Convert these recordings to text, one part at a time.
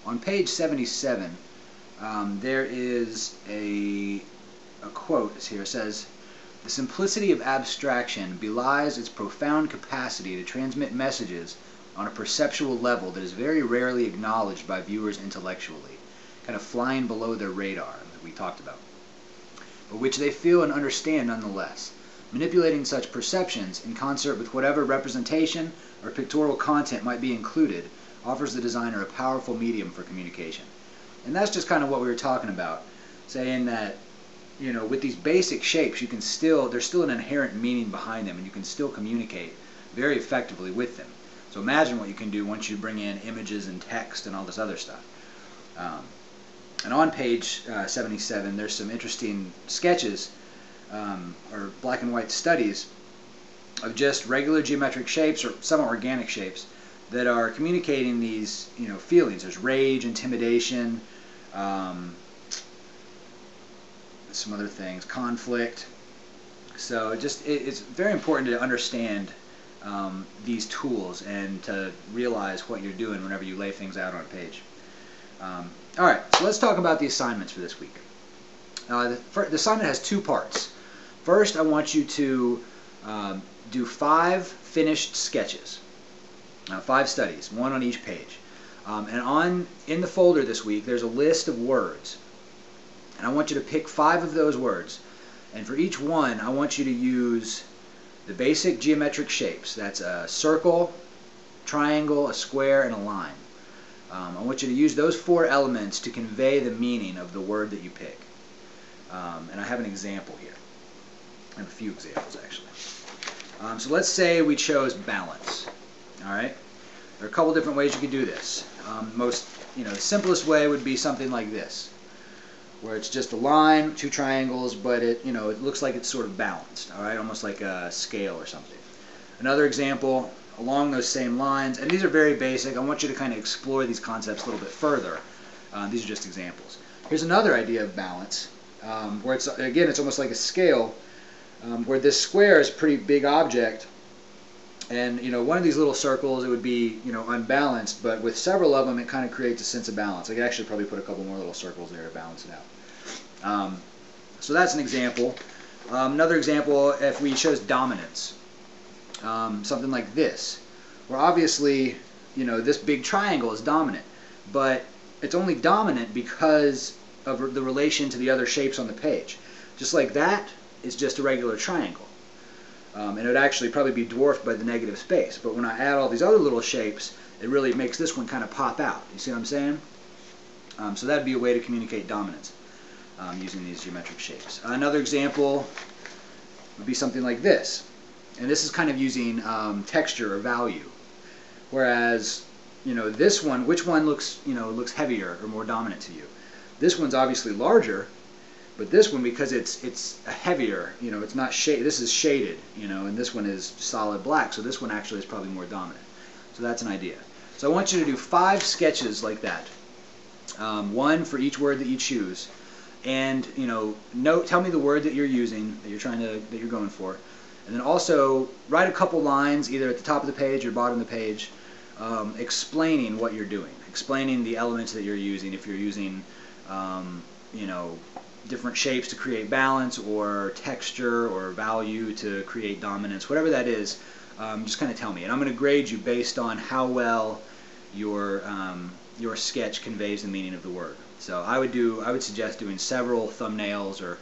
on page 77, there is a quote here. It says, "The simplicity of abstraction belies its profound capacity to transmit messages on a perceptual level that is very rarely acknowledged by viewers intellectually, kind of flying below their radar, that we talked about, but which they feel and understand nonetheless. Manipulating such perceptions in concert with whatever representation or pictorial content might be included offers the designer a powerful medium for communication." And that's just kind of what we were talking about, saying that, you know, with these basic shapes, you can still, there's still an inherent meaning behind them, and you can still communicate very effectively with them. So imagine what you can do once you bring in images and text and all this other stuff. And on page 77, there's some interesting sketches or black and white studies of just regular geometric shapes or some organic shapes that are communicating these, you know, feelings. There's rage, intimidation, some other things, conflict. So it's very important to understand these tools and to realize what you're doing whenever you lay things out on a page. Alright, so let's talk about the assignments for this week. The assignment has two parts. First, I want you to do 5 finished sketches, 5 studies, 1 on each page. And in the folder this week, there's a list of words. And I want you to pick 5 of those words. And for each one, I want you to use the basic geometric shapes. That's a circle, triangle, a square, and a line. I want you to use those 4 elements to convey the meaning of the word that you pick. And I have an example here. I have a few examples, actually. So let's say we chose balance. All right? There are a couple different ways you could do this. The simplest way would be something like this, where it's just a line, 2 triangles, but it looks like it's sort of balanced. All right, almost like a scale or something. Another example along those same lines, and these are very basic. I want you to kind of explore these concepts a little bit further. These are just examples. Here's another idea of balance, where it's almost like a scale, where this square is a pretty big object, and one of these little circles, it would be unbalanced, but with several of them, it kind of creates a sense of balance. I could actually probably put a couple more little circles there to balance it out. So that's an example. Another example, if we chose dominance, something like this, where obviously this big triangle is dominant, but it's only dominant because of the relation to the other shapes on the page. Just like that is just a regular triangle. And it would actually probably be dwarfed by the negative space. But when I add all these other little shapes, it really makes this one kind of pop out. You see what I'm saying? So that would be a way to communicate dominance using these geometric shapes. Another example would be something like this. And this is kind of using texture or value. Whereas, this one, which one looks heavier or more dominant to you? This one's obviously larger. But this one, because it's a heavier, it's not shaded. This is shaded, and this one is solid black. So this one actually is probably more dominant. So that's an idea. So I want you to do 5 sketches like that, 1 for each word that you choose, and tell me the word that you're using, that you're going for, and then also write a couple lines either at the top of the page or bottom of the page, explaining what you're doing, explaining the elements that you're using. If you're using, different shapes to create balance, or texture or value to create dominance, whatever that is, just kind of tell me. And I'm going to grade you based on how well your sketch conveys the meaning of the word. So I would suggest doing several thumbnails or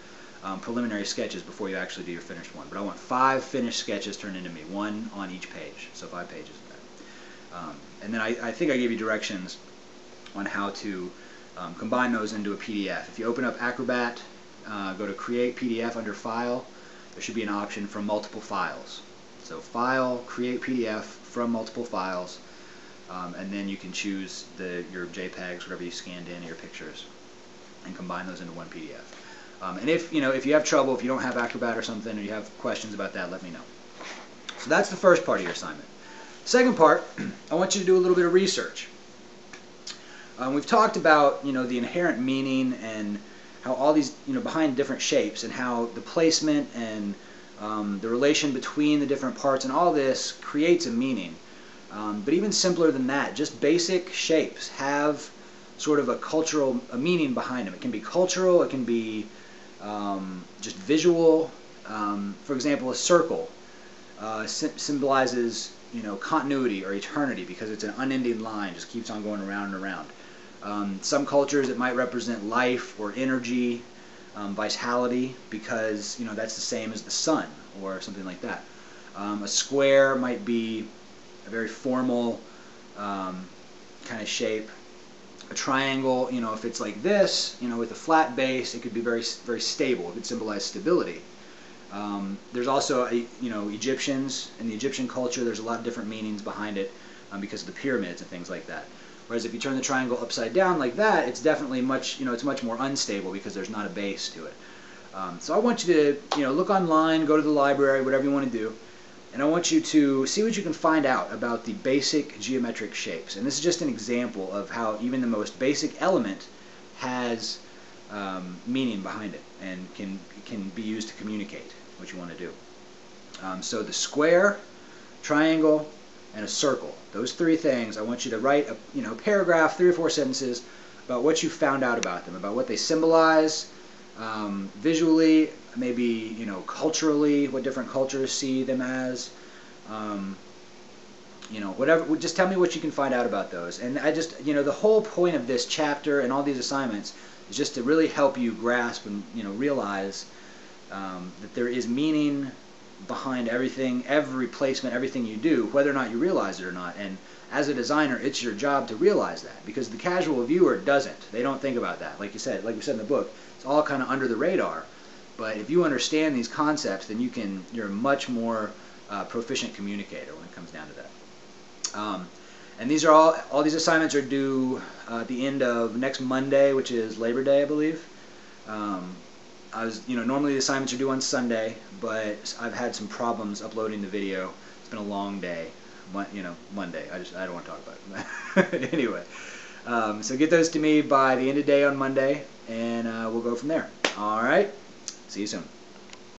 preliminary sketches before you actually do your finished one. But I want 5 finished sketches turned into me, 1 on each page, so 5 pages of that. And then I think I gave you directions on how to combine those into a PDF. If you open up Acrobat, go to Create PDF under File, there should be an option for multiple files. So File, Create PDF from multiple files, and then you can choose your JPEGs, whatever you scanned in, your pictures, and combine those into one PDF. And if you have trouble, if you don't have Acrobat or something, or you have questions about that, let me know. So that's the first part of your assignment. Second part, I want you to do a little bit of research. We've talked about the inherent meaning and how all these behind different shapes, and how the placement and the relation between the different parts and all this creates a meaning. But even simpler than that, just basic shapes have sort of a meaning behind them. It can be cultural, it can be just visual. For example, a circle symbolizes, you know, continuity or eternity because it's an unending line, just keeps on going around and around. Some cultures it might represent life or energy, vitality, because, you know, that's the same as the sun or something like that. A square might be a very formal kind of shape. A triangle, you know, if it's like this, you know, with a flat base, it could be very stable. It could symbolize stability. There's also, you know, Egyptians, in the Egyptian culture, there's a lot of different meanings behind it because of the pyramids and things like that. Whereas if you turn the triangle upside down like that, it's definitely much, you know, it's much more unstable because there's not a base to it. So I want you to, you know, look online, go to the library, whatever you want to do, and I want you to see what you can find out about the basic geometric shapes. And this is just an example of how even the most basic element has meaning behind it and can be used to communicate what you want to do. So the square, triangle, and a circle. Those three things, I want you to write a, you know, paragraph, 3 or 4 sentences about what you found out about them, about what they symbolize, visually, maybe, you know, culturally, what different cultures see them as, you know, whatever. Just tell me what you can find out about those. And I just, you know, the whole point of this chapter and all these assignments is just to really help you grasp and, you know, realize that there is meaning behind everything, every placement, everything you do, whether or not you realize it or not. And as a designer, it's your job to realize that, because the casual viewer doesn't. They don't think about that. Like you said, like we said in the book, it's all kind of under the radar. But if you understand these concepts, then you're a much more proficient communicator when it comes down to that. And these are all these assignments are due at the end of next Monday, which is Labor Day, I believe. You know, normally the assignments are due on Sunday, but I've had some problems uploading the video. It's been a long day, you know, Monday. I don't want to talk about it. Anyway, so get those to me by the end of the day on Monday, and we'll go from there. All right, see you soon.